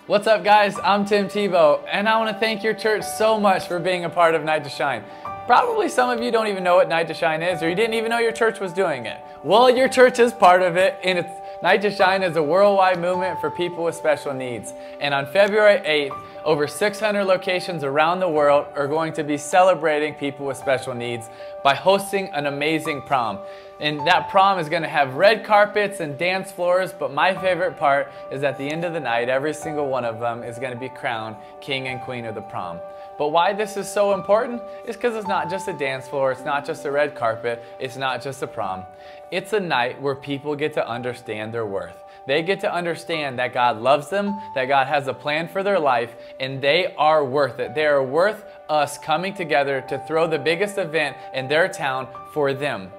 What's up, guys? I'm Tim Tebow, and I want to thank your church so much for being a part of Night to Shine. Probably some of you don't even know what Night to Shine is, or you didn't even know your church was doing it. Well, your church is part of it, and Night to Shine is a worldwide movement for people with special needs. And on February 8th, over 600 locations around the world are going to be celebrating people with special needs by hosting an amazing prom. And that prom is going to have red carpets and dance floors, but my favorite part is at the end of the night, every single one of them is going to be crowned king and queen of the prom. But why this is so important is because it's not just a dance floor, it's not just a red carpet, it's not just a prom. It's a night where people get to understand their worth. They get to understand that God loves them, that God has a plan for their life, and they are worth it. They are worth us coming together to throw the biggest event in their town for them.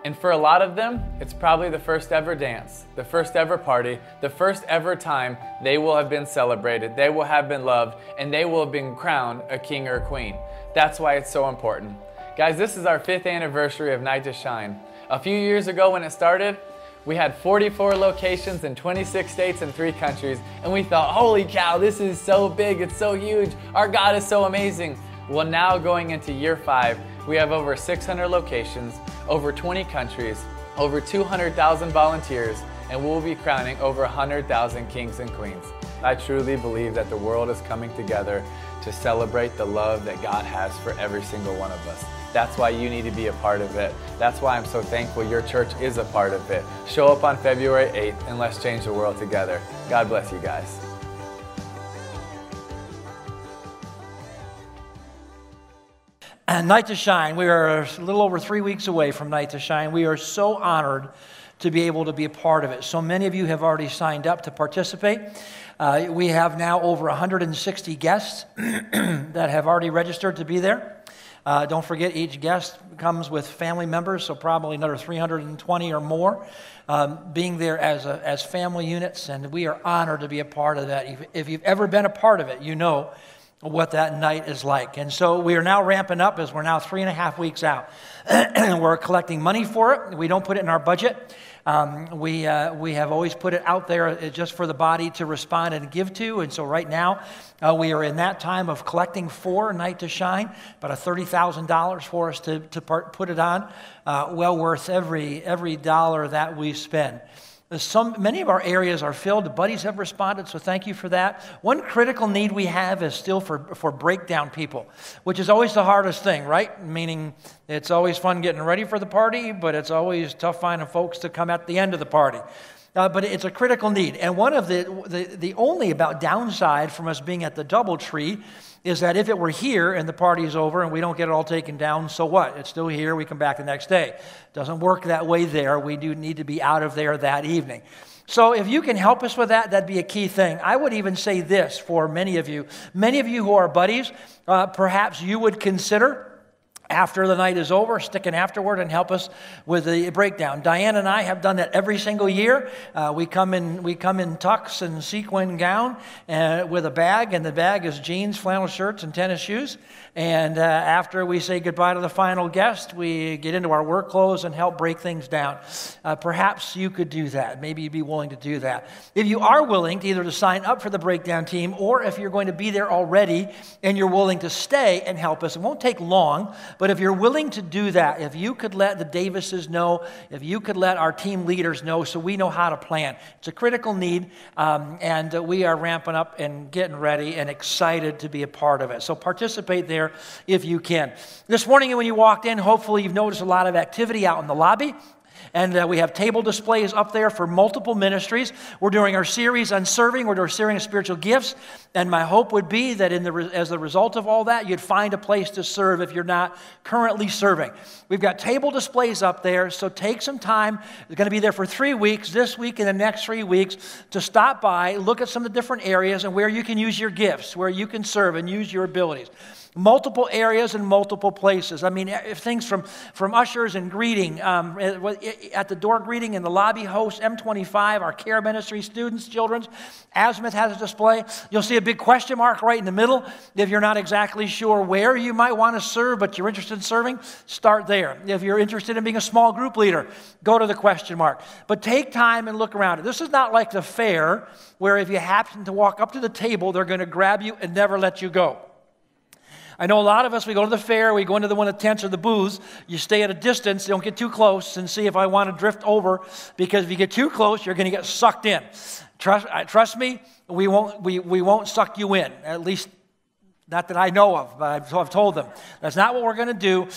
And for a lot of them, it's probably the first ever dance, the first ever party, the first ever time they will have been celebrated, they will have been loved, and they will have been crowned a king or a queen. That's why it's so important. Guys, this is our 5th anniversary of Night to Shine. A few years ago when it started, we had 44 locations in 26 states and 3 countries, and we thought, holy cow, this is so big, it's so huge, our God is so amazing. Well, now going into year 5, we have over 600 locations, over 20 countries, over 200,000 volunteers, and we'll be crowning over 100,000 kings and queens. I truly believe that the world is coming together to celebrate the love that God has for every single one of us. That's why you need to be a part of it. That's why I'm so thankful your church is a part of it. Show up on February 8th and let's change the world together. God bless you guys. And Night to Shine, we are a little over 3 weeks away from Night to Shine. We are so honored to be able to be a part of it. So many of you have already signed up to participate. We have now over 160 guests that have already registered to be there. Don't forget, each guest comes with family members, so probably another 320 or more being there as family units, and we are honored to be a part of that. If you've ever been a part of it, you know what that night is like. And so we are now ramping up as we're now 3.5 weeks out. We're collecting money for it. We don't put it in our budget. We have always put it out there just for the body to respond and give to. And so right now, we are in that time of collecting for Night to Shine, about $30,000 for us to put it on. Well worth every dollar that we spend. Many of our areas are filled. The buddies have responded, so thank you for that. One critical need we have is still for breakdown people, which is always the hardest thing, right? Meaning it's always fun getting ready for the party, but it's always tough finding folks to come at the end of the party. But it's a critical need. And one of the only about downside from us being at the DoubleTree is that if it were here and the party is over and we don't get it all taken down, so what? It's still here, we come back the next day. Doesn't work that way there. We do need to be out of there that evening. So if you can help us with that, that'd be a key thing. I would even say this for many of you who are buddies, perhaps you would consider, after the night is over, sticking afterward and help us with the breakdown. Diane and I have done that every single year. We come in tux and sequin gown with a bag, and the bag is jeans, flannel shirts, and tennis shoes. And after we say goodbye to the final guest, we get into our work clothes and help break things down. Perhaps you could do that. Maybe you'd be willing to do that. If you are willing to either to sign up for the breakdown team, or if you're going to be there already and you're willing to stay and help us, it won't take long. But if you're willing to do that, if you could let the Davises know, if you could let our team leaders know so we know how to plan. It's a critical need, and we are ramping up and getting ready and excited to be a part of it. So participate there if you can. This morning when you walked in, hopefully you've noticed a lot of activity out in the lobby. And we have table displays up there for multiple ministries. We're doing our series on serving. We're doing our series on spiritual gifts. And my hope would be that as the result of all that, you'd find a place to serve if you're not currently serving. We've got table displays up there, so take some time. It's going to be there for 3 weeks, this week and the next 3 weeks, to stop by, look at some of the different areas and where you can use your gifts, where you can serve and use your abilities. Multiple areas and multiple places. I mean, things from ushers and greeting, at the door greeting in the lobby hosts, M25, our care ministry, students, children's. Azimuth has a display. You'll see a big question mark right in the middle. If you're not exactly sure where you might want to serve, but you're interested in serving, start there. If you're interested in being a small group leader, go to the question mark. But take time and look around. This is not like the fair, where if you happen to walk up to the table, they're going to grab you and never let you go. I know a lot of us, we go to the fair, we go into one of the tents or the booths, you stay at a distance, don't get too close, and see if I want to drift over, because if you get too close, you're going to get sucked in. Trust me, we won't suck you in, at least not that I know of, but I've told them. That's not what we're going to do.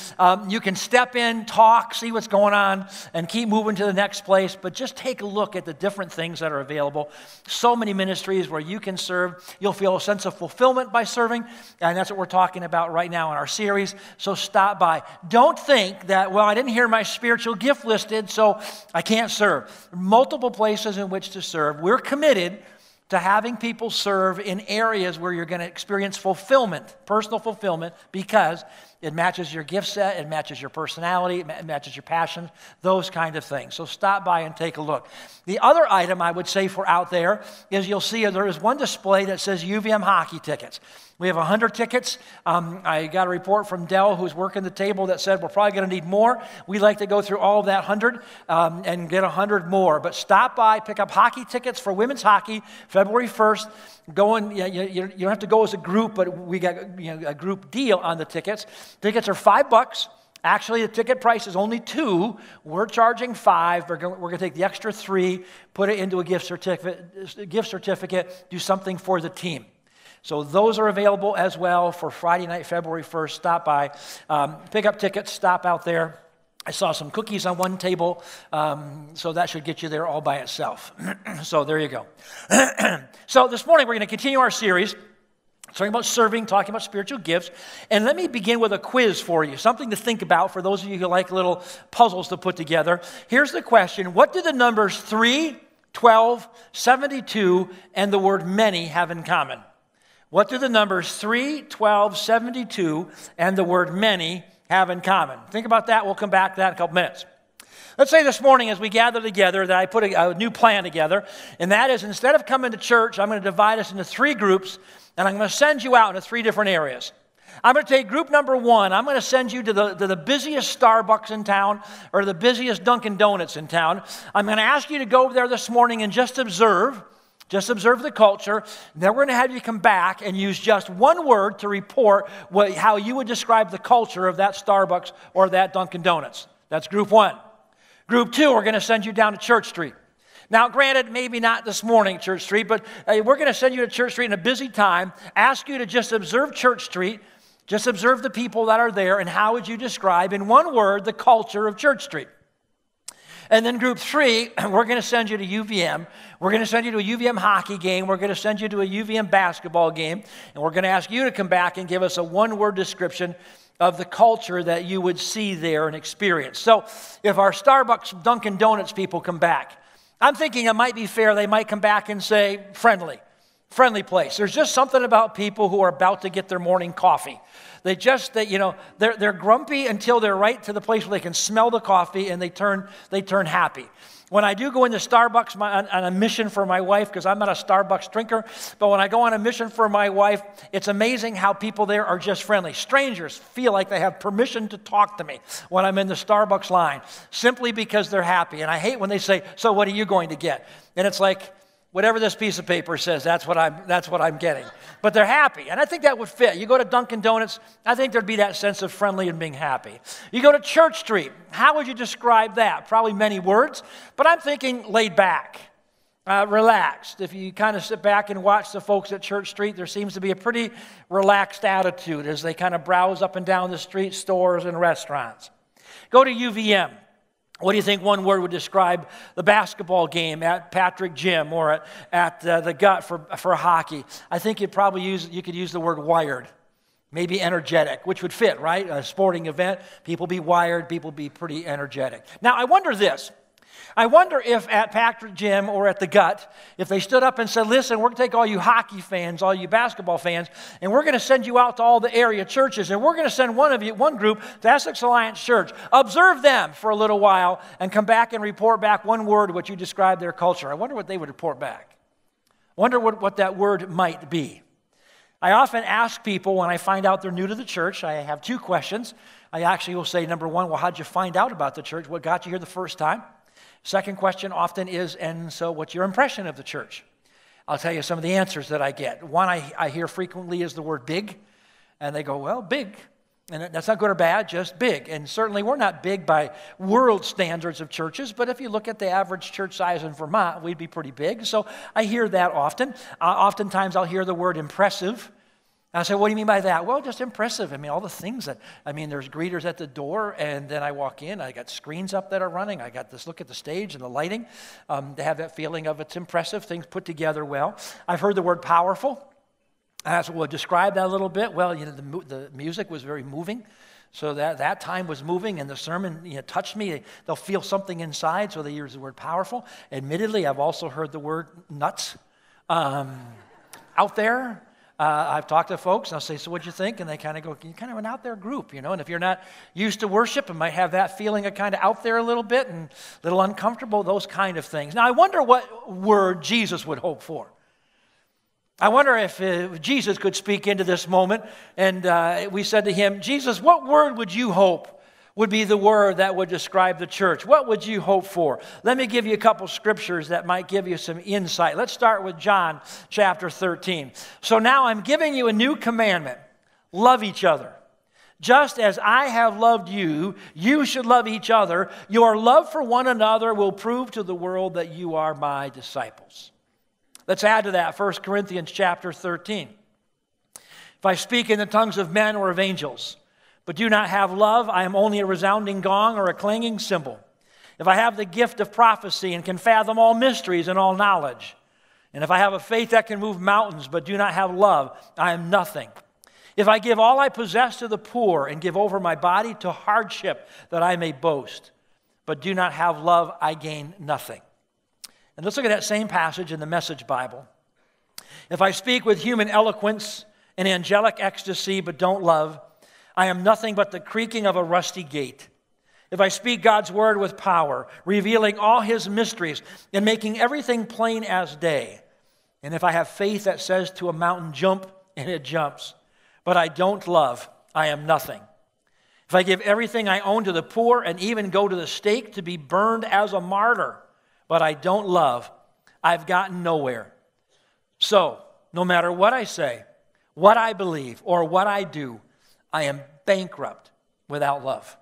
You can step in, talk, see what's going on, and keep moving to the next place, but just take a look at the different things that are available. So many ministries where you can serve. You'll feel a sense of fulfillment by serving, and that's what we're talking about right now in our series, so stop by. Don't think that, well, I didn't hear my spiritual gift listed, so I can't serve. Multiple places in which to serve. We're committed to having people serve in areas where you're going to experience fulfillment, personal fulfillment, because it matches your gift set, it matches your personality, it matches your passion, those kind of things. So stop by and take a look. The other item I would say for out there is you'll see there is one display that says UVM hockey tickets. We have 100 tickets. I got a report from Dell, who's working the table, that said we're probably going to need more. We'd like to go through all of that 100 and get 100 more. But stop by, pick up hockey tickets for women's hockey, February 1st. You don't have to go as a group, but we got a group deal on the tickets. Tickets are $5. Actually, the ticket price is only $2. We're charging $5. We're going to take the extra $3, put it into a gift certificate, do something for the team. So those are available as well for Friday night, February 1st. Stop by, pick up tickets, stop out there. I saw some cookies on one table, so that should get you there all by itself. So there you go. So this morning we're going to continue our series, talking about serving, talking about spiritual gifts. And let me begin with a quiz for you, something to think about for those of you who like little puzzles to put together. Here's the question. What do the numbers 3, 12, 72, and the word many have in common? What do the numbers 3, 12, 72, and the word many have in common? Think about that. We'll come back to that in a couple minutes. Let's say this morning as we gather together that I put a new plan together, and that is instead of coming to church, I'm going to divide us into 3 groups, and I'm going to send you out into 3 different areas. I'm going to take group number 1. I'm going to send you to the busiest Starbucks in town or the busiest Dunkin' Donuts in town. I'm going to ask you to go there this morning and just observe the culture. Then we're going to have you come back and use just one word to report how you would describe the culture of that Starbucks or that Dunkin' Donuts. That's group 1. Group 2, we're going to send you down to Church Street. Now, granted, maybe not this morning, Church Street, but we're going to send you to Church Street in a busy time, ask you to just observe Church Street, just observe the people that are there, and how would you describe, in one word, the culture of Church Street. And then group 3, we're going to send you to UVM. We're going to send you to a UVM hockey game. We're going to send you to a UVM basketball game. And we're going to ask you to come back and give us a one-word description of the culture that you would see there and experience. So if our Starbucks, Dunkin' Donuts people come back, I'm thinking it might be fair. They might come back and say, friendly place. There's just something about people who are about to get their morning coffee. They're grumpy until they're right to the place where they can smell the coffee and they turn happy. When I do go into Starbucks on a mission for my wife, because I'm not a Starbucks drinker, but when I go on a mission for my wife, it's amazing how people there are just friendly. Strangers feel like they have permission to talk to me when I'm in the Starbucks line, simply because they're happy. And I hate when they say, so what are you going to get? And it's like, whatever this piece of paper says, that's what I'm getting. But they're happy, and I think that would fit. You go to Dunkin' Donuts, I think there'd be that sense of friendly and being happy. You go to Church Street, how would you describe that? Probably many words, but I'm thinking laid back, relaxed. If you kind of sit back and watch the folks at Church Street, there seems to be a pretty relaxed attitude as they kind of browse up and down the street, stores and restaurants. Go to UVM. What do you think one word would describe the basketball game at Patrick Gym or at the Gut for hockey? I think you could use the word wired, maybe energetic, which would fit, right? A sporting event, people be wired, people be pretty energetic. Now, I wonder this. I wonder if at Patrick Gym or at the Gut, if they stood up and said, listen, we're going to take all you hockey fans, all you basketball fans, and we're going to send you out to all the area churches, and we're going to send one group to Essex Alliance Church. Observe them for a little while and come back and report back one word what you describe their culture. I wonder what they would report back. I wonder what that word might be. I often ask people when I find out they're new to the church, I have two questions. I actually will say, number one, well, how'd you find out about the church? What got you here the first time? Second question often is, and so what's your impression of the church? I'll tell you some of the answers that I get. One I hear frequently is the word big, and they go, well, big. And that's not good or bad, just big. And certainly we're not big by world standards of churches, but if you look at the average church size in Vermont, we'd be pretty big. So I hear that often. Oftentimes I'll hear the word impressive. I say, what do you mean by that? Well, just impressive. I mean, all the things there's greeters at the door, and then I walk in. I got screens up that are running. I got this look at the stage and the lighting to have that feeling of it's impressive, things put together well. I've heard the word powerful. And we'll describe that a little bit. Well, the music was very moving. So that time was moving, and the sermon touched me. They'll feel something inside, so they use the word powerful. Admittedly, I've also heard the word nuts out there. I've talked to folks, and I'll say, so what'd you think? And they kind of go, you're kind of an out there group, And if you're not used to worship, it might have that feeling of kind of out there a little bit and a little uncomfortable, those kind of things. Now, I wonder what word Jesus would hope for. I wonder if Jesus could speak into this moment, and we said to him, Jesus, what word would you hope would be the word that would describe the church? What would you hope for? Let me give you a couple scriptures that might give you some insight. Let's start with John chapter 13. So now I'm giving you a new commandment. Love each other. Just as I have loved you, you should love each other. Your love for one another will prove to the world that you are my disciples. Let's add to that 1 Corinthians chapter 13. If I speak in the tongues of men or of angels, but do not have love, I am only a resounding gong or a clanging cymbal. If I have the gift of prophecy and can fathom all mysteries and all knowledge, and if I have a faith that can move mountains but do not have love, I am nothing. If I give all I possess to the poor and give over my body to hardship that I may boast, but do not have love, I gain nothing. And let's look at that same passage in the Message Bible. If I speak with human eloquence and angelic ecstasy but don't love, I am nothing but the creaking of a rusty gate. If I speak God's word with power, revealing all his mysteries and making everything plain as day, and if I have faith that says to a mountain, jump, and it jumps, but I don't love, I am nothing. If I give everything I own to the poor and even go to the stake to be burned as a martyr, but I don't love, I've gotten nowhere. So, no matter what I say, what I believe, or what I do, I am bankrupt without love.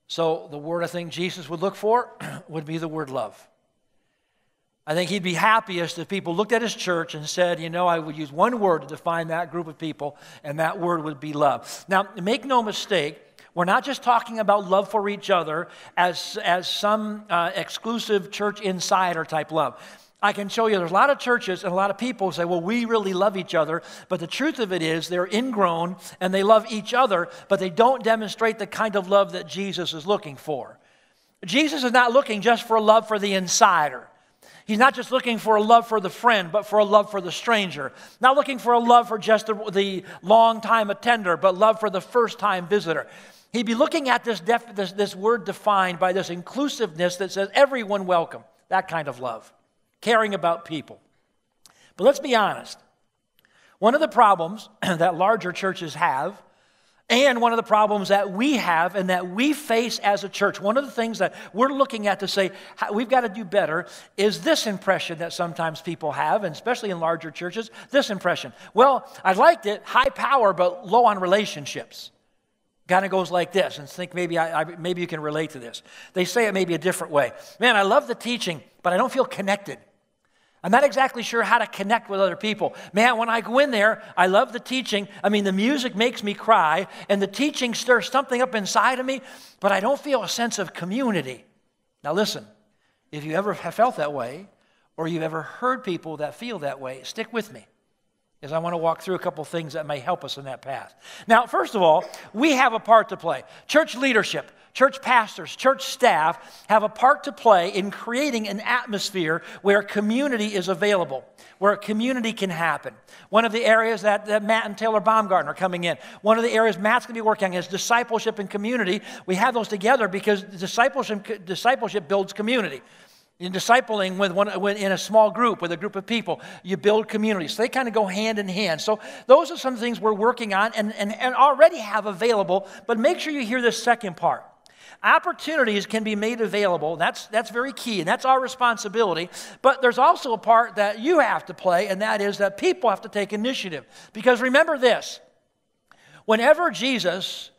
So the word I think Jesus would look for would be the word love. I think he'd be happiest if people looked at his church and said, I would use one word to define that group of people, and that word would be love. Now, make no mistake, we're not just talking about love for each other as some exclusive church insider type love. I can show you there's a lot of churches and a lot of people who say, well, we really love each other. But the truth of it is they're ingrown and they love each other, but they don't demonstrate the kind of love that Jesus is looking for. Jesus is not looking just for a love for the insider. He's not just looking for a love for the friend, but for a love for the stranger. Not looking for a love for just the long-time attender, but love for the first-time visitor. He'd be looking at this word defined by this inclusiveness that says everyone welcome, that kind of love. Caring about people. But let's be honest. One of the problems that larger churches have, and one of the problems that we have and that we face as a church, one of the things that we're looking at to say we've got to do better is this impression that sometimes people have, and especially in larger churches, this impression. Well, I liked it, high power, but low on relationships. Kind of goes like this, and think maybe you can relate to this. They say it maybe a different way. Man, I love the teaching, but I don't feel connected. I'm not exactly sure how to connect with other people. Man, when I go in there, I love the teaching. The music makes me cry, and the teaching stirs something up inside of me, but I don't feel a sense of community. Now listen, if you ever have felt that way, or you've ever heard people that feel that way, stick with me, because I want to walk through a couple things that may help us in that path. Now, first of all, we have a part to play. Church leadership, church pastors, church staff have a part to play in creating an atmosphere where community is available, where community can happen. One of the areas that Matt and Taylor Baumgartner are coming in, one of the areas Matt's going to be working on is discipleship and community. We have those together because discipleship builds community. In discipling in a small group, with a group of people, you build community. So they kind of go hand in hand. So those are some things we're working on and already have available, but make sure you hear this second part. Opportunities can be made available. That's very key, and that's our responsibility. But there's also a part that you have to play, and that is that people have to take initiative. Because remember this, whenever Jesus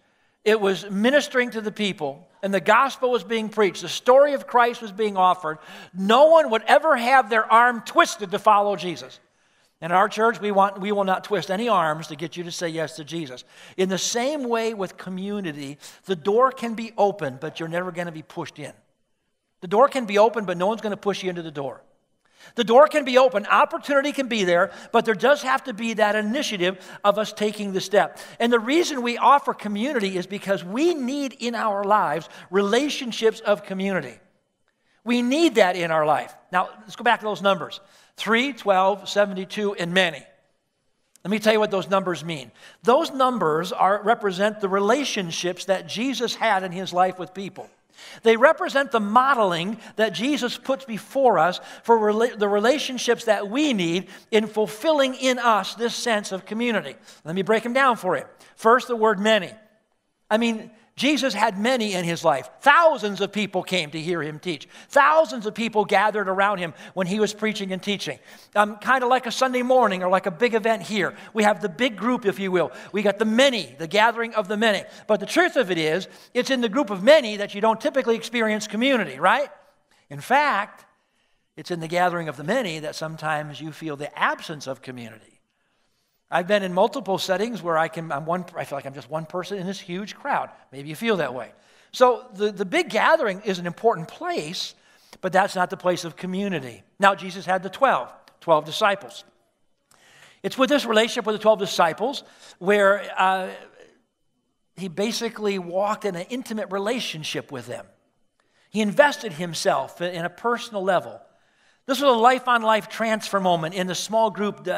was ministering to the people, and the gospel was being preached, the story of Christ was being offered, no one would ever have their arm twisted to follow Jesus. In our church, we will not twist any arms to get you to say yes to Jesus. In the same way with community, the door can be open, but you're never going to be pushed in. The door can be open, but no one's going to push you into the door. The door can be open, opportunity can be there, but there does have to be that initiative of us taking the step. And the reason we offer community is because we need in our lives relationships of community. We need that in our life. Now, let's go back to those numbers. 3, 12, 72, and many. Let me tell you what those numbers mean. Those numbers represent the relationships that Jesus had in his life with people. They represent the modeling that Jesus puts before us for the relationships that we need in fulfilling in us this sense of community. Let me break them down for you. First, the word many. Jesus had many in his life. Thousands of people came to hear him teach. Thousands of people gathered around him when he was preaching and teaching. Kind of like a Sunday morning or like a big event here. We have the big group, if you will. We got the many, the gathering of the many. But the truth of it is, it's in the group of many that you don't typically experience community, right? In fact, it's in the gathering of the many that sometimes you feel the absence of community. I've been in multiple settings where I feel like I'm just one person in this huge crowd. Maybe you feel that way. So the big gathering is an important place, but that's not the place of community. Now, Jesus had the 12 disciples. It's with this relationship with the 12 disciples where he basically walked in an intimate relationship with them. He invested himself in a personal level. This was a life-on-life transfer moment in the small group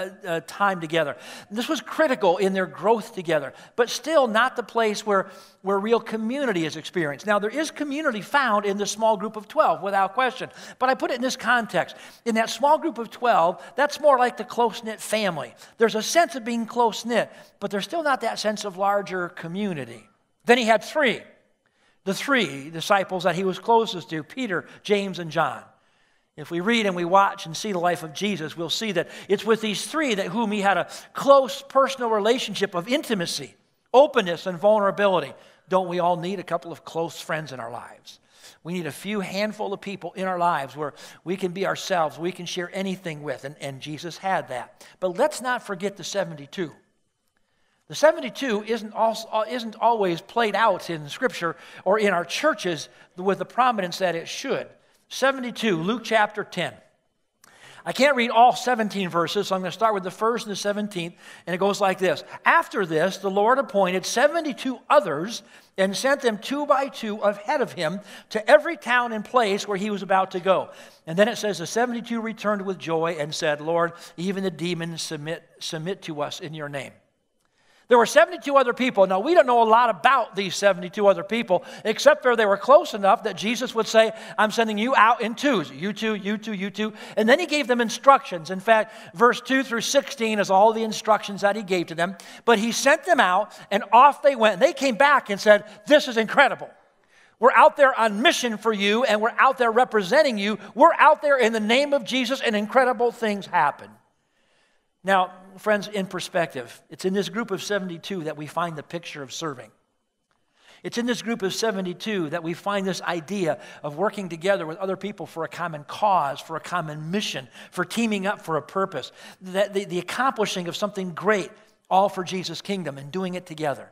time together. This was critical in their growth together, but still not the place where real community is experienced. Now, there is community found in the small group of 12, without question, but I put it in this context. In that small group of 12, that's more like the close-knit family. There's a sense of being close-knit, but there's still not that sense of larger community. Then he had the three disciples that he was closest to, Peter, James, and John. If we read and we watch and see the life of Jesus, we'll see that it's with these three that whom he had a close personal relationship of intimacy, openness, and vulnerability. Don't we all need a couple of close friends in our lives? We need a few handful of people in our lives where we can be ourselves, we can share anything with, and Jesus had that. But let's not forget the 72. The 72 isn't always played out in Scripture or in our churches with the prominence that it should. 72, Luke chapter 10. I can't read all 17 verses, so I'm going to start with the first and the 17th, and it goes like this. After this, the Lord appointed 72 others and sent them 2 by 2 ahead of him to every town and place where he was about to go. And then it says, the 72 returned with joy and said, Lord, even the demons submit to us in your name. There were 72 other people. Now, we don't know a lot about these 72 other people, except for they were close enough that Jesus would say, I'm sending you out in twos. You two, you two, you two. And then he gave them instructions. In fact, verse 2 through 16 is all the instructions that he gave to them. But he sent them out, and off they went. And they came back and said, this is incredible. We're out there on mission for you, and we're out there representing you. We're out there in the name of Jesus, and incredible things happen. Now, friends, in perspective, it's in this group of 72 that we find the picture of serving. It's in this group of 72 that we find this idea of working together with other people for a common cause, for a common mission, for teaming up for a purpose, that the accomplishing of something great, all for Jesus' kingdom and doing it together.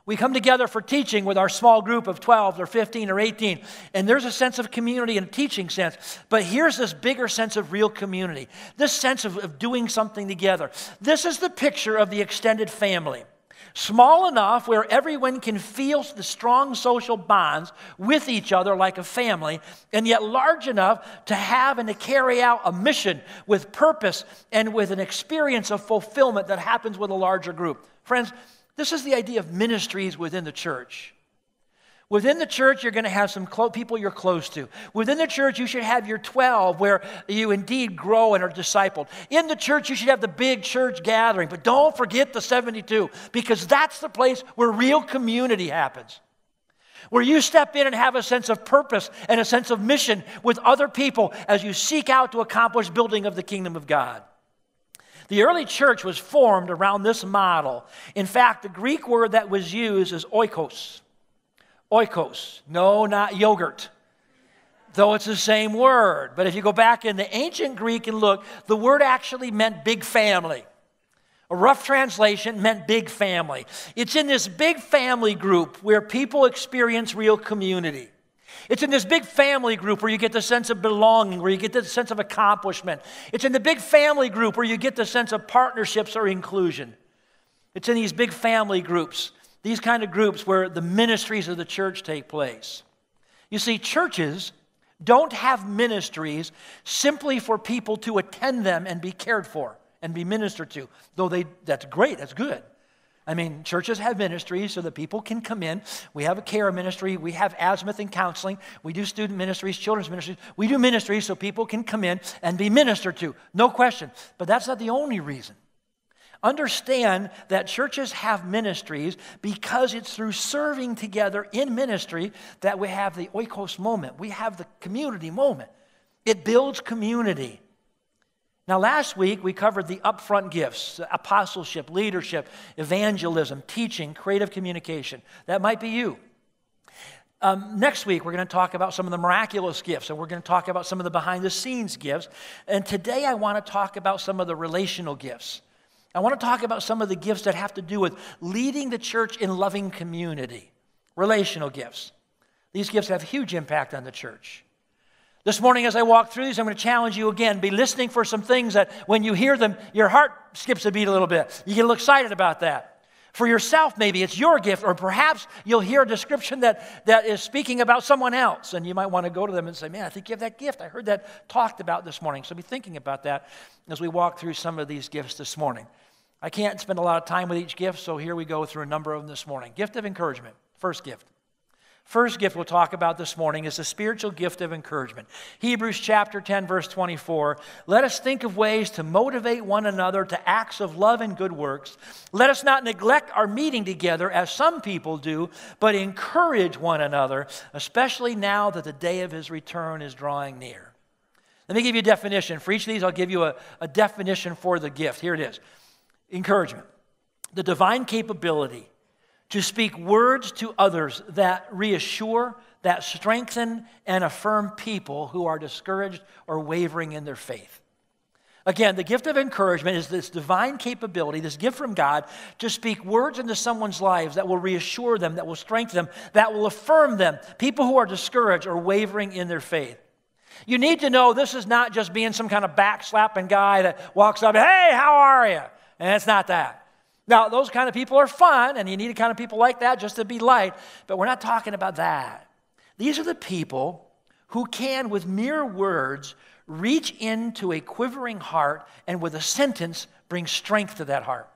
We come together for teaching with our small group of 12 or 15 or 18, and there's a sense of community in a teaching sense, but here's this bigger sense of real community, this sense of doing something together. This is the picture of the extended family. Small enough where everyone can feel the strong social bonds with each other like a family, and yet large enough to have and to carry out a mission with purpose and with an experience of fulfillment that happens with a larger group. Friends, this is the idea of ministries within the church. Within the church, you're going to have some people you're close to. Within the church, you should have your 12 where you indeed grow and are discipled. In the church, you should have the big church gathering. But don't forget the 72, because that's the place where real community happens. Where you step in and have a sense of purpose and a sense of mission with other people as you seek out to accomplish building of the kingdom of God. The early church was formed around this model. In fact, the Greek word that was used is oikos. Oikos. No, not yogurt. Though it's the same word. But if you go back in the ancient Greek and look, the word actually meant big family. A rough translation meant big family. It's in this big family group where people experience real community. It's in this big family group where you get the sense of belonging, where you get the sense of accomplishment. It's in the big family group where you get the sense of partnerships or inclusion. It's in these big family groups, these kind of groups where the ministries of the church take place. You see, churches don't have ministries simply for people to attend them and be cared for and be ministered to, though that's great, that's good. I mean, churches have ministries so that people can come in. We have a care ministry. We have azimuth and counseling. We do student ministries, children's ministries. We do ministries so people can come in and be ministered to. No question. But that's not the only reason. Understand that churches have ministries because it's through serving together in ministry that we have the oikos moment. We have the community moment. It builds community. Now, last week, we covered the upfront gifts: apostleship, leadership, evangelism, teaching, creative communication. That might be you. Next week, we're going to talk about some of the miraculous gifts, and we're going to talk about some of the behind-the-scenes gifts. And today, I want to talk about some of the relational gifts. I want to talk about some of the gifts that have to do with leading the church in loving community. Relational gifts. These gifts have huge impact on the church. This morning as I walk through these, I'm going to challenge you again. Be listening for some things that when you hear them, your heart skips a beat a little bit. You get a little excited about that. For yourself, maybe it's your gift, or perhaps you'll hear a description that is speaking about someone else, and you might want to go to them and say, man, I think you have that gift. I heard that talked about this morning. So be thinking about that as we walk through some of these gifts this morning. I can't spend a lot of time with each gift, so here we go through a number of them this morning. Gift of encouragement, first gift. First gift we'll talk about this morning is the spiritual gift of encouragement. Hebrews chapter 10, verse 24. Let us think of ways to motivate one another to acts of love and good works. Let us not neglect our meeting together as some people do, but encourage one another, especially now that the day of his return is drawing near. Let me give you a definition. For each of these, I'll give you a definition for the gift. Here it is. Encouragement. The divine capability to speak words to others that reassure, that strengthen, and affirm people who are discouraged or wavering in their faith. Again, the gift of encouragement is this divine capability, this gift from God, to speak words into someone's lives that will reassure them, that will strengthen them, that will affirm them, people who are discouraged or wavering in their faith. You need to know this is not just being some kind of backslapping guy that walks up, hey, how are you? And it's not that. Now, those kind of people are fun, and you need kind of people like that just to be light, but we're not talking about that. These are the people who can, with mere words, reach into a quivering heart and with a sentence bring strength to that heart.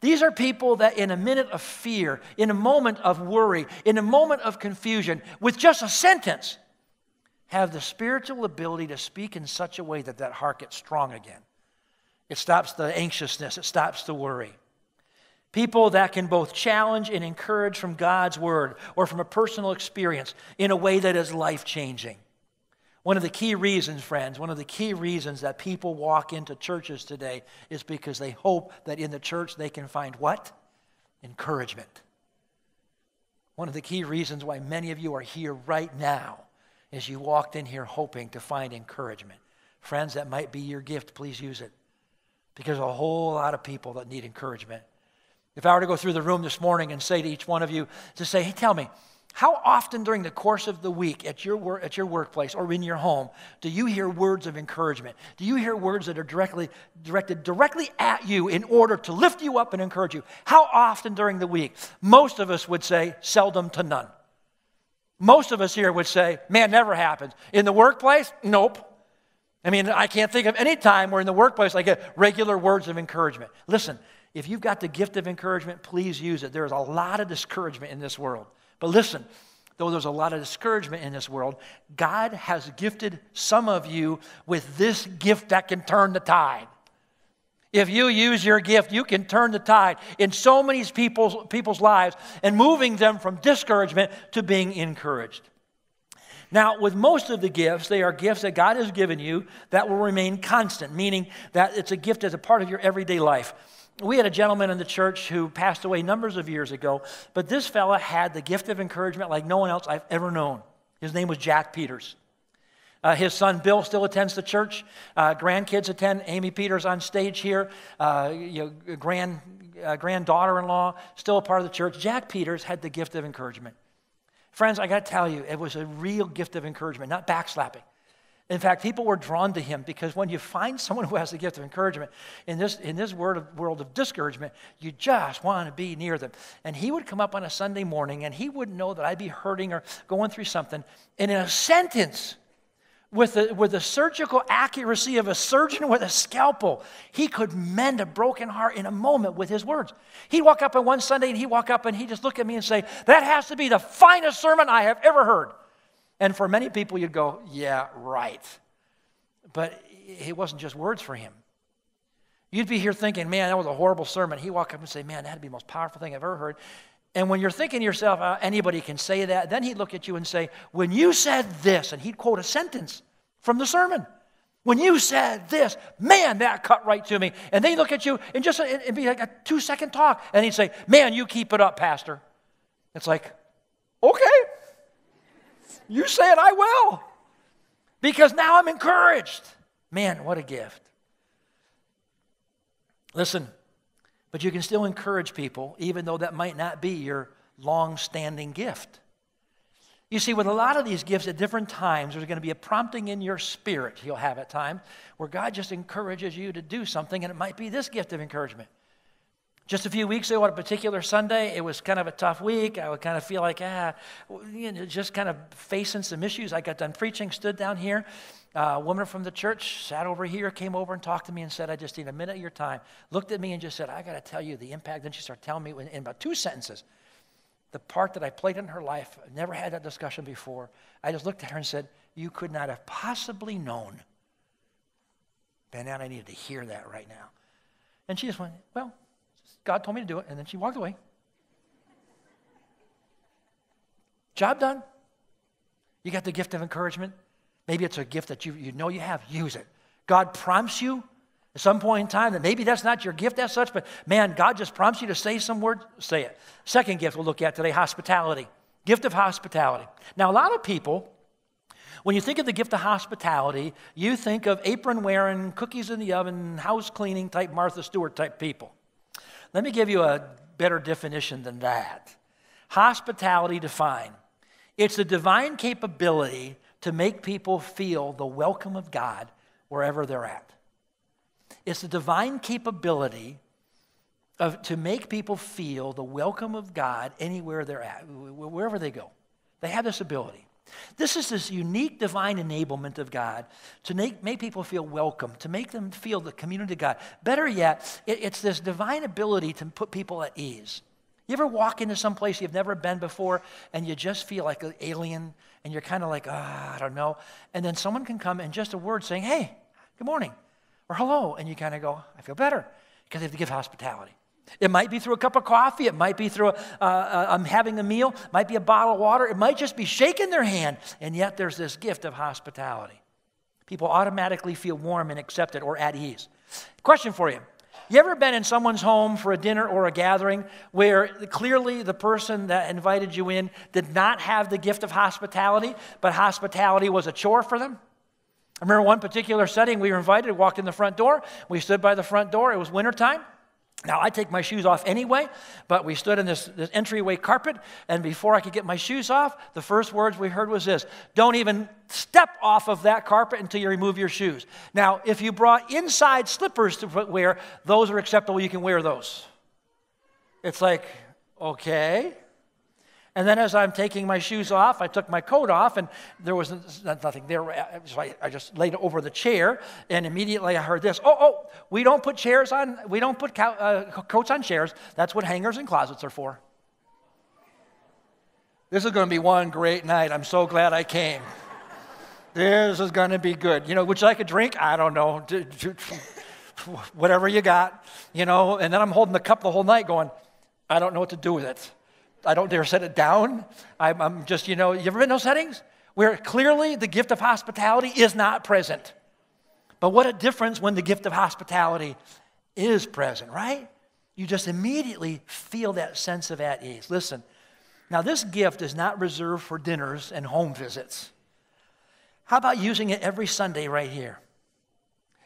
These are people that in a minute of fear, in a moment of worry, in a moment of confusion, with just a sentence, have the spiritual ability to speak in such a way that that heart gets strong again. It stops the anxiousness. It stops the worry. People that can both challenge and encourage from God's word or from a personal experience in a way that is life-changing. One of the key reasons, friends, one of the key reasons that people walk into churches today is because they hope that in the church they can find what? Encouragement. One of the key reasons why many of you are here right now is you walked in here hoping to find encouragement. Friends, that might be your gift. Please use it. Because a whole lot of people that need encouragement. If I were to go through the room this morning and say to each one of you, to say, hey, tell me, How often during the course of the week at your workplace or in your home do you hear words of encouragement? Do you hear words that are directed directly at you in order to lift you up and encourage you? How often during the week? Most of us would say seldom to none. Most of us here would say, man, never happens. In the workplace? Nope. I mean, I can't think of any time where in the workplace I get regular words of encouragement. Listen, if you've got the gift of encouragement, please use it. There's a lot of discouragement in this world. But listen, though there's a lot of discouragement in this world, God has gifted some of you with this gift that can turn the tide. If you use your gift, you can turn the tide in so many people's lives and moving them from discouragement to being encouraged. Now, with most of the gifts, they are gifts that God has given you that will remain constant, meaning that it's a gift as a part of your everyday life. We had a gentleman in the church who passed away numbers of years ago, but this fella had the gift of encouragement like no one else I've ever known. His name was Jack Peters. His son Bill still attends the church. Grandkids attend. Amy Peters on stage here. Granddaughter-in-law still a part of the church. Jack Peters had the gift of encouragement. Friends, I got to tell you, it was a real gift of encouragement, not backslapping. In fact, people were drawn to him because when you find someone who has the gift of encouragement, in this world of discouragement, you just want to be near them. And he would come up on a Sunday morning, and he wouldn't know that I'd be hurting or going through something. And in a sentence, with the surgical accuracy of a surgeon with a scalpel, he could mend a broken heart in a moment with his words. He'd walk up on one Sunday, and he'd walk up, and he'd just look at me and say, that has to be the finest sermon I have ever heard. And for many people, you'd go, yeah, right. But it wasn't just words for him. You'd be here thinking, man, that was a horrible sermon. He'd walk up and say, man, that'd be the most powerful thing I've ever heard. And when you're thinking to yourself, anybody can say that, then he'd look at you and say, when you said this, and he'd quote a sentence from the sermon. When you said this, man, that cut right to me. And then he'd look at you and it'd be like a 2-second talk. And he'd say, man, you keep it up, Pastor. It's like, okay. You say it, I will. Because now I'm encouraged. Man, what a gift. Listen, but you can still encourage people, even though that might not be your long-standing gift. You see, with a lot of these gifts at different times, there's going to be a prompting in your spirit you'll have at times where God just encourages you to do something, and it might be this gift of encouragement. Just a few weeks ago on a particular Sunday, it was kind of a tough week. I would kind of feel like, just kind of facing some issues. I got done preaching, stood down here. A woman from the church sat over here, came over and talked to me and said, I just need a minute of your time. Looked at me and just said, I got to tell you the impact. Then she started telling me in about 2 sentences the part that I played in her life. I've never had that discussion before. I just looked at her and said, you could not have possibly known. Man, I needed to hear that right now. And she just went, well, God told me to do it, and then she walked away. Job done. You got the gift of encouragement. Maybe it's a gift that you know you have. Use it. God prompts you at some point in time that maybe that's not your gift as such, but man, God just prompts you to say some word. Say it. Second gift we'll look at today, hospitality. Gift of hospitality. Now, a lot of people, when you think of the gift of hospitality, you think of apron wearing, cookies in the oven, house cleaning type Martha Stewart type people. Let me give you a better definition than that. Hospitality defined. It's the divine capability to make people feel the welcome of God wherever they're at. It's the divine capability to make people feel the welcome of God anywhere they're at, wherever they go. They have this ability. This is this unique divine enablement of God to make people feel welcome, to make them feel the community of God. Better yet, it's this divine ability to put people at ease. You ever walk into some place you've never been before and you just feel like an alien and you're kind of like, I don't know. And then someone can come and just a word saying, hey, good morning, or hello. And you kind of go, I feel better, because they have to give hospitality. It might be through a cup of coffee. It might be through having a meal. It might be a bottle of water. It might just be shaking their hand. And yet there's this gift of hospitality. People automatically feel warm and accepted or at ease. Question for you. You ever been in someone's home for a dinner or a gathering where clearly the person that invited you in did not have the gift of hospitality, but hospitality was a chore for them? I remember one particular setting we were invited, walked in the front door. We stood by the front door. It was wintertime. Now, I take my shoes off anyway, but we stood in this entryway carpet, and before I could get my shoes off, the first words we heard was this: don't even step off of that carpet until you remove your shoes. Now, if you brought inside slippers to wear, those are acceptable. You can wear those. It's like, okay. And then as I'm taking my shoes off, I took my coat off, and there was nothing there. So I just laid it over the chair, and immediately I heard this: oh, we don't put chairs on, we don't put coats on chairs. That's what hangers and closets are for. This is going to be one great night. I'm so glad I came. This is going to be good. Would you like a drink? I don't know. Whatever you got, And then I'm holding the cup the whole night going, I don't know what to do with it. I don't dare set it down. I'm just, you ever been in those settings where clearly the gift of hospitality is not present? But what a difference when the gift of hospitality is present, right? You just immediately feel that sense of at ease. Listen, now this gift is not reserved for dinners and home visits. How about using it every Sunday right here?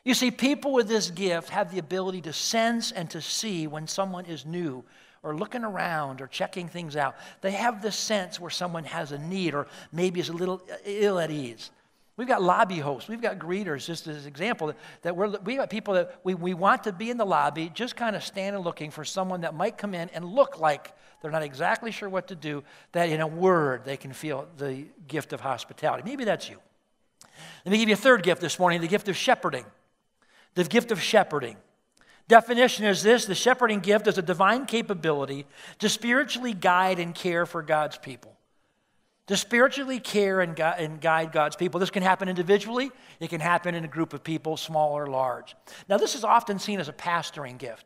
You see, people with this gift have the ability to sense and to see when someone is new or looking around or checking things out. They have this sense where someone has a need or maybe is a little ill at ease. We've got lobby hosts. We've got greeters, just as an example, that we got people that we want to be in the lobby, just kind of standing looking for someone that might come in and look like they're not exactly sure what to do, that in a word they can feel the gift of hospitality. Maybe that's you. Let me give you a third gift this morning, the gift of shepherding. The gift of shepherding. Definition is this: the shepherding gift is a divine capability to spiritually guide and care for God's people. To spiritually care and guide God's people. This can happen individually. It can happen in a group of people, small or large. Now, this is often seen as a pastoring gift.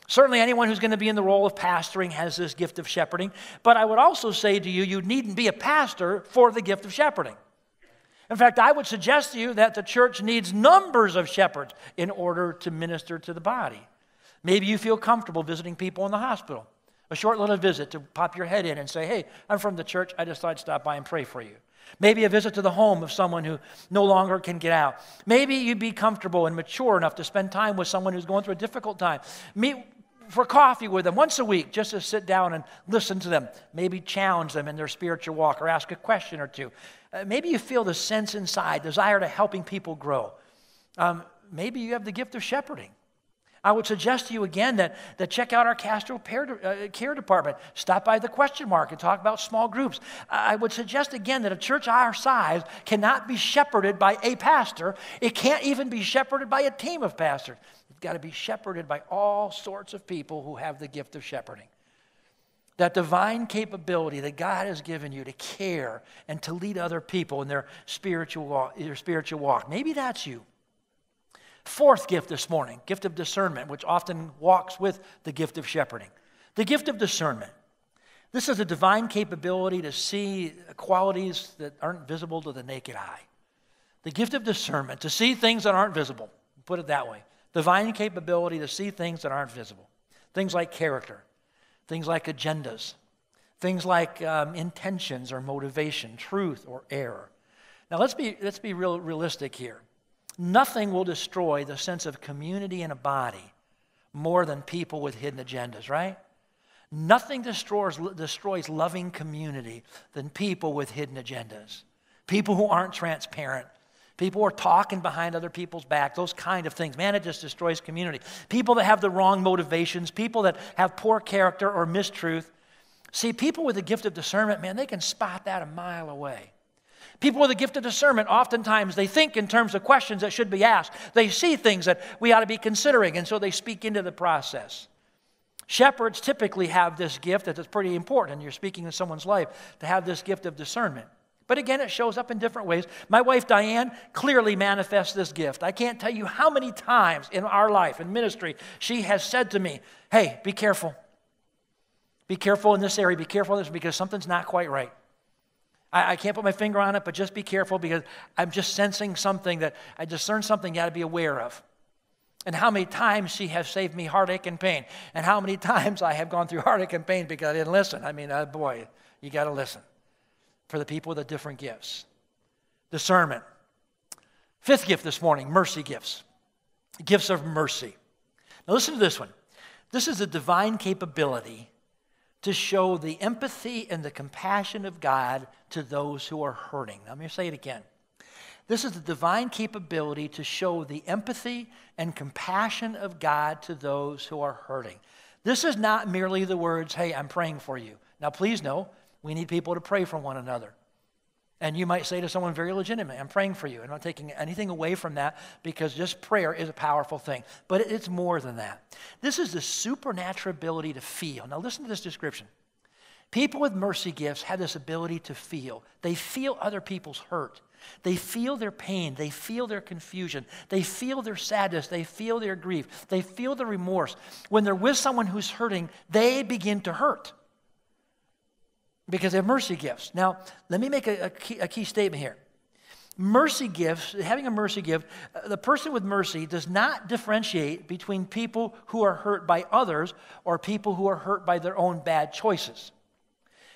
Certainly anyone who's going to be in the role of pastoring has this gift of shepherding. But I would also say to you, you needn't be a pastor for the gift of shepherding. In fact, I would suggest to you that the church needs numbers of shepherds in order to minister to the body. Maybe you feel comfortable visiting people in the hospital. A short little visit to pop your head in and say, hey, I'm from the church. I just thought I'd stop by and pray for you. Maybe a visit to the home of someone who no longer can get out. Maybe you'd be comfortable and mature enough to spend time with someone who's going through a difficult time. Meet for coffee with them once a week, just to sit down and listen to them. Maybe challenge them in their spiritual walk or ask a question or two. Maybe you feel the sense inside, desire to helping people grow. Maybe you have the gift of shepherding. I would suggest to you again that check out our pastoral care department. Stop by the question mark and talk about small groups. I would suggest again that a church our size cannot be shepherded by a pastor. It can't even be shepherded by a team of pastors. It's got to be shepherded by all sorts of people who have the gift of shepherding. That divine capability that God has given you to care and to lead other people in their spiritual walk. Maybe that's you. Fourth gift this morning, gift of discernment, which often walks with the gift of shepherding. The gift of discernment. This is a divine capability to see qualities that aren't visible to the naked eye. The gift of discernment, to see things that aren't visible. Put it that way. Divine capability to see things that aren't visible. Things like character. Things like agendas. Things like intentions or motivation, truth or error. Now let's be realistic here. Nothing will destroy the sense of community in a body more than people with hidden agendas, right? Nothing destroys loving community than people with hidden agendas. People who aren't transparent. People who are talking behind other people's back. Those kind of things. Man, it just destroys community. People that have the wrong motivations. People that have poor character or mistruth. See, people with the gift of discernment, man, they can spot that a mile away. People with a gift of discernment, oftentimes they think in terms of questions that should be asked. They see things that we ought to be considering, and so they speak into the process. Shepherds typically have this gift that is pretty important, and you're speaking in someone's life, to have this gift of discernment. But again, it shows up in different ways. My wife, Diane, clearly manifests this gift. I can't tell you how many times in our life, in ministry, she has said to me, hey, be careful. Be careful in this area. Be careful in this because something's not quite right. I can't put my finger on it, but just be careful because I'm just sensing something that I discern something you got to be aware of. And how many times she has saved me heartache and pain. And how many times I have gone through heartache and pain because I didn't listen. I mean, boy, you got to listen. For the people with the different gifts. Discernment. Fifth gift this morning, mercy gifts. Gifts of mercy. Now listen to this one. This is a divine capability to show the empathy and the compassion of God to those who are hurting. Now, let me say it again. This is the divine capability to show the empathy and compassion of God to those who are hurting. This is not merely the words, hey, I'm praying for you. Now, please know, we need people to pray for one another. And you might say to someone very legitimately, I'm praying for you. I'm not taking anything away from that because just prayer is a powerful thing. But it's more than that. This is the supernatural ability to feel. Now listen to this description. People with mercy gifts have this ability to feel. They feel other people's hurt. They feel their pain. They feel their confusion. They feel their sadness. They feel their grief. They feel the remorse. When they're with someone who's hurting, they begin to hurt, because they have mercy gifts. Now, let me make a key statement here. Mercy gifts, having a mercy gift, the person with mercy does not differentiate between people who are hurt by others or people who are hurt by their own bad choices.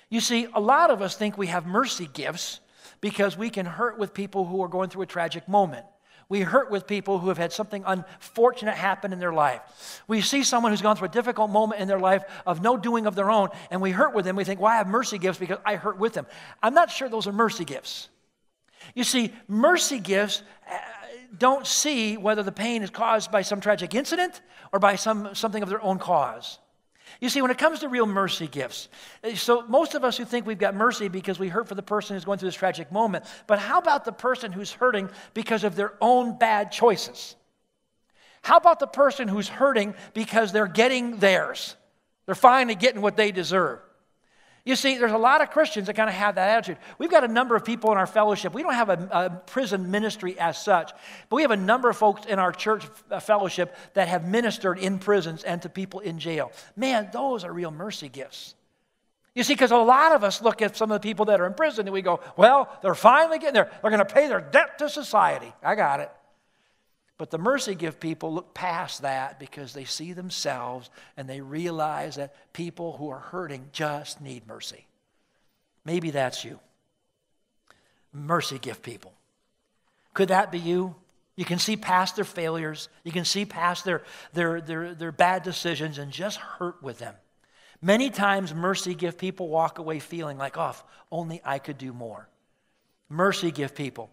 You see, a lot of us think we have mercy gifts because we can hurt with people who are going through a tragic moment. We hurt with people who have had something unfortunate happen in their life. We see someone who's gone through a difficult moment in their life of no doing of their own, and we hurt with them. We think, well, I have mercy gifts because I hurt with them. I'm not sure those are mercy gifts. You see, mercy gifts don't see whether the pain is caused by some tragic incident or by something of their own cause. You see, when it comes to real mercy gifts, so most of us who think we've got mercy because we hurt for the person who's going through this tragic moment, but how about the person who's hurting because of their own bad choices? How about the person who's hurting because they're getting theirs? They're finally getting what they deserve. You see, there's a lot of Christians that kind of have that attitude. We've got a number of people in our fellowship. We don't have a prison ministry as such, but we have a number of folks in our church fellowship that have ministered in prisons and to people in jail. Man, those are real mercy gifts. You see, because a lot of us look at some of the people that are in prison and we go, well, they're finally getting there. They're going to pay their debt to society. I got it. But the mercy gift people look past that because they see themselves and they realize that people who are hurting just need mercy. Maybe that's you. Mercy gift people. Could that be you? You can see past their failures. You can see past their bad decisions and just hurt with them. Many times mercy gift people walk away feeling like, oh, if only I could do more. Mercy gift people.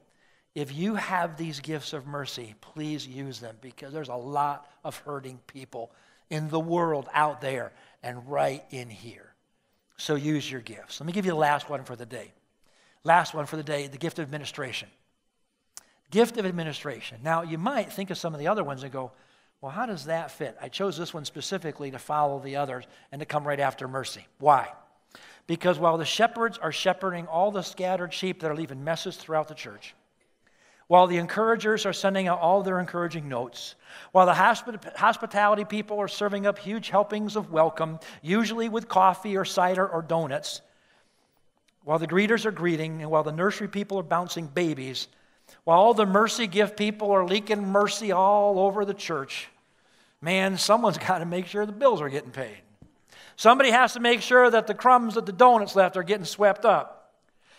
If you have these gifts of mercy, please use them, because there's a lot of hurting people in the world out there and right in here. So use your gifts. Let me give you the last one for the day. Last one for the day, the gift of administration. Gift of administration. Now, you might think of some of the other ones and go, well, how does that fit? I chose this one specifically to follow the others and to come right after mercy. Why? Because while the shepherds are shepherding all the scattered sheep that are leaving messes throughout the church, while the encouragers are sending out all their encouraging notes, while the hospitality people are serving up huge helpings of welcome, usually with coffee or cider or donuts, while the greeters are greeting, and while the nursery people are bouncing babies, while all the mercy gift people are leaking mercy all over the church, man, someone's got to make sure the bills are getting paid. Somebody has to make sure that the crumbs that the donuts left are getting swept up.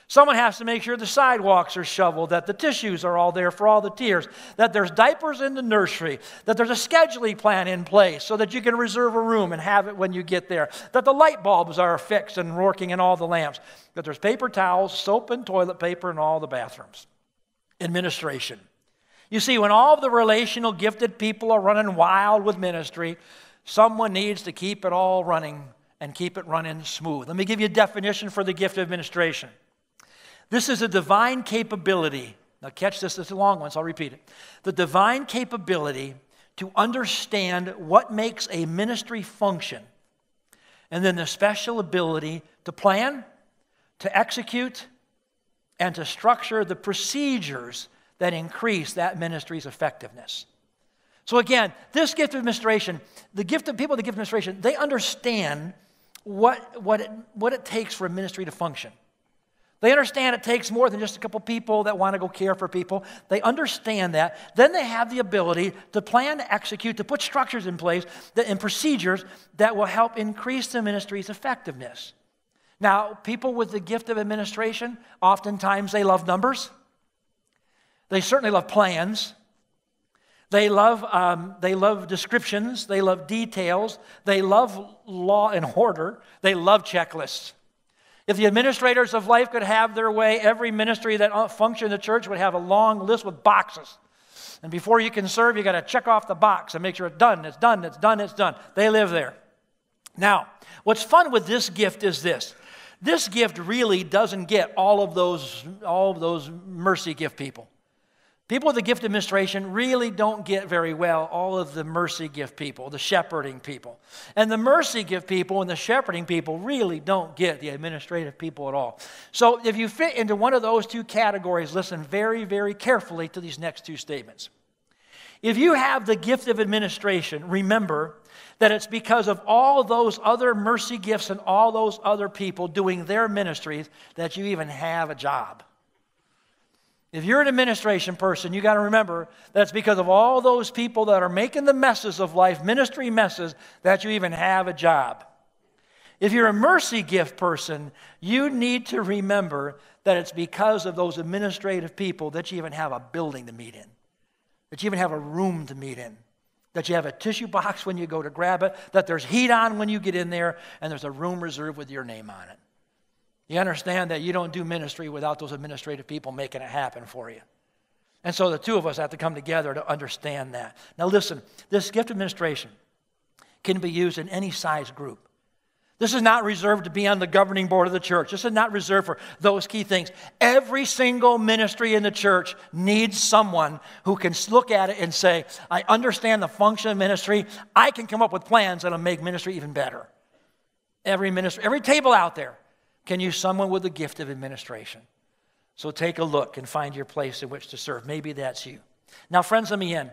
Someone has to make sure the sidewalks are shoveled, that the tissues are all there for all the tears, that there's diapers in the nursery, that there's a scheduling plan in place so that you can reserve a room and have it when you get there, that the light bulbs are fixed and working in all the lamps, that there's paper towels, soap and toilet paper in all the bathrooms. Administration. You see, when all the relational gifted people are running wild with ministry, someone needs to keep it all running and keep it running smooth. Let me give you a definition for the gift of administration. This is a divine capability. Now catch this, it's a long one, so I'll repeat it. The divine capability to understand what makes a ministry function, and then the special ability to plan, to execute, and to structure the procedures that increase that ministry's effectiveness. So again, this gift of administration, the gift of people with the gift of administration, they understand what it takes for a ministry to function. They understand it takes more than just a couple people that want to go care for people. They understand that. Then they have the ability to plan, to execute, to put structures in place and procedures that will help increase the ministry's effectiveness. Now, people with the gift of administration, oftentimes they love numbers. They certainly love plans. They love descriptions. They love details. They love law and order. They love checklists. If the administrators of life could have their way, every ministry that functions in the church would have a long list with boxes. And before you can serve, you got to check off the box and make sure it's done, it's done, it's done, it's done. They live there. Now, what's fun with this gift is this. This gift really doesn't get all of those mercy gift people. People with the gift of administration really don't get very well all of the mercy gift people, the shepherding people. And the mercy gift people and the shepherding people really don't get the administrative people at all. So if you fit into one of those two categories, listen very, very carefully to these next two statements. If you have the gift of administration, remember that it's because of all those other mercy gifts and all those other people doing their ministries that you even have a job. If you're an administration person, you got to remember that's because of all those people that are making the messes of life, ministry messes, that you even have a job. If you're a mercy gift person, you need to remember that it's because of those administrative people that you even have a building to meet in, that you even have a room to meet in, that you have a tissue box when you go to grab it, that there's heat on when you get in there, and there's a room reserved with your name on it. You understand that you don't do ministry without those administrative people making it happen for you. And so the two of us have to come together to understand that. Now listen, this gift of administration can be used in any size group. This is not reserved to be on the governing board of the church. This is not reserved for those key things. Every single ministry in the church needs someone who can look at it and say, I understand the function of ministry. I can come up with plans that will make ministry even better. Every ministry, every table out there can use someone with the gift of administration. So take a look and find your place in which to serve. Maybe that's you. Now, friends, let me in.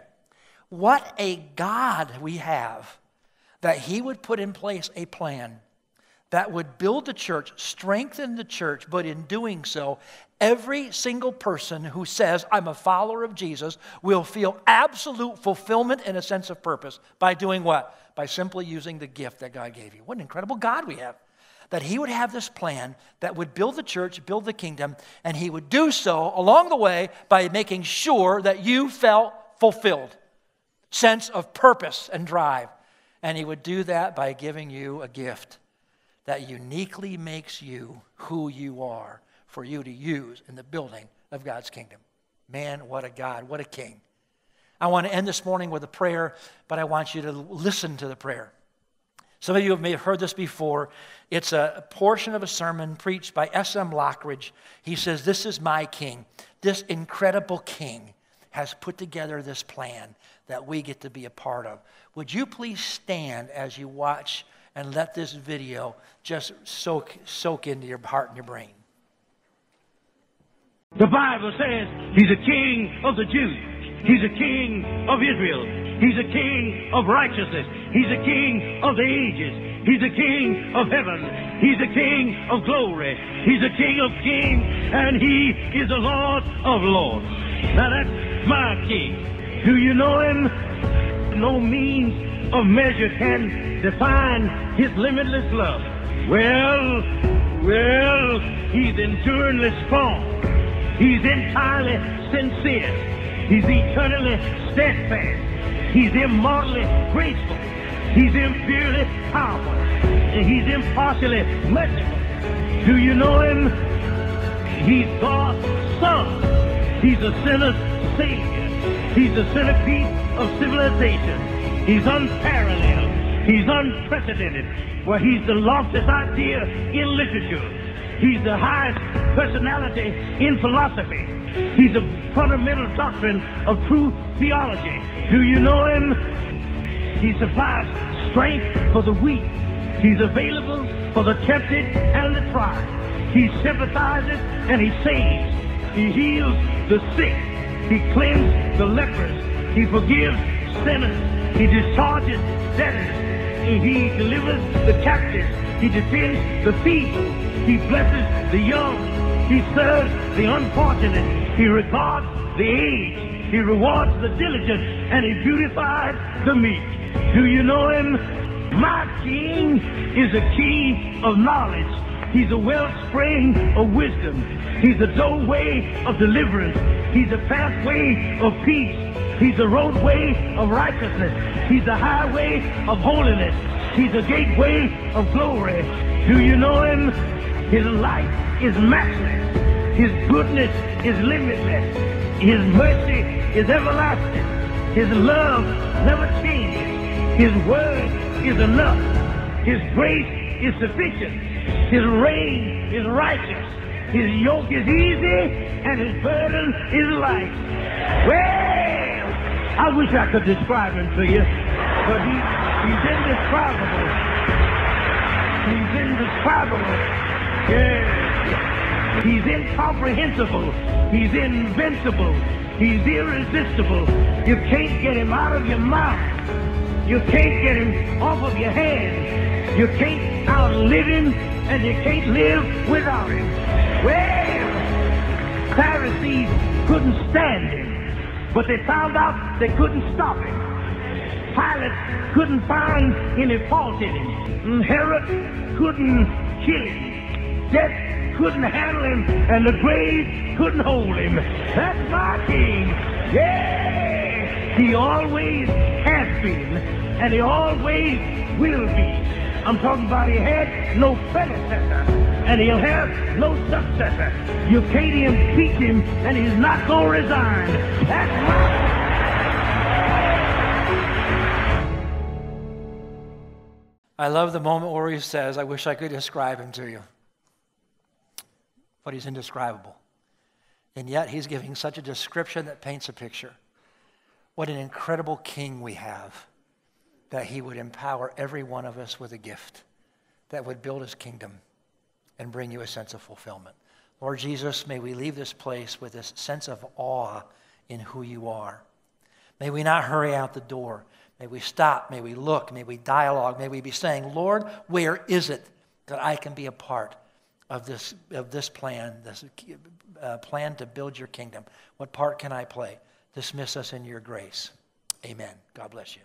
What a God we have that He would put in place a plan that would build the church, strengthen the church, but in doing so, every single person who says, I'm a follower of Jesus, will feel absolute fulfillment and a sense of purpose. By doing what? By simply using the gift that God gave you. What an incredible God we have. That He would have this plan that would build the church, build the kingdom, and He would do so along the way by making sure that you felt fulfilled, sense of purpose and drive. And He would do that by giving you a gift that uniquely makes you who you are for you to use in the building of God's kingdom. Man, what a God, what a King. I want to end this morning with a prayer, but I want you to listen to the prayer. Some of you may have heard this before. It's a portion of a sermon preached by S.M. Lockridge. He says, this is my King. This incredible King has put together this plan that we get to be a part of. Would you please stand as you watch and let this video just soak into your heart and your brain? The Bible says He's a King of the Jews. He's a King of Israel. He's a King of righteousness. He's a King of the ages. He's a King of heaven. He's a King of glory. He's a King of kings, and He is the Lord of lords. Now that's my King. Do you know Him? No means of measure can define His limitless love. Well, He's enduringly strong. He's entirely sincere. He's eternally steadfast. He's immortally graceful. He's imperially powerful. And He's impartially merciful. Do you know Him? He's God's Son. He's a sinner's Savior. He's the centerpiece of civilization. He's unparalleled. He's unprecedented. Well, He's the loftiest idea in literature. He's the highest personality in philosophy. He's a fundamental doctrine of true theology. Do you know Him? He supplies strength for the weak. He's available for the tempted and the tried. He sympathizes and He saves. He heals the sick. He cleanses the lepers. He forgives sinners. He discharges debtors. He delivers the captives. He defends the feeble. He blesses the young. He serves the unfortunate. He regards the aged. He rewards the diligent. And He beautifies the meek. Do you know Him? My King is a key of knowledge. He's a wellspring of wisdom. He's a doorway of deliverance. He's a pathway of peace. He's the roadway of righteousness. He's the highway of holiness. He's the gateway of glory. Do you know him? His light is matchless. His goodness is limitless. His mercy is everlasting. His love never changes. His word is enough. His grace is sufficient. His reign is righteous. His yoke is easy and his burden is light. Well, I wish I could describe him to you, but he's indescribable. He's indescribable. Yeah. He's incomprehensible. He's invincible. He's irresistible. You can't get him out of your mouth. You can't get him off of your hands. You can't outlive him, and you can't live without him. Well, Pharisees couldn't stand him, but they found out they couldn't stop him. Pilate couldn't find any fault in him. Herod couldn't kill him. Death couldn't handle him, and the grave couldn't hold him. That's my king. Yeah! He always has been, and he always will be. I'm talking about he had no predecessor, and he'll have no successor. You can't impeach him, and he's not going to resign. That's my... I love the moment where he says, I wish I could describe him to you. But he's indescribable. And yet he's giving such a description that paints a picture. What an incredible king we have, that he would empower every one of us with a gift that would build his kingdom and bring you a sense of fulfillment. Lord Jesus, may we leave this place with this sense of awe in who you are. May we not hurry out the door. May we stop, may we look, may we dialogue, may we be saying, Lord, where is it that I can be a part of this plan, this plan to build your kingdom? What part can I play? Dismiss us in your grace. Amen. God bless you.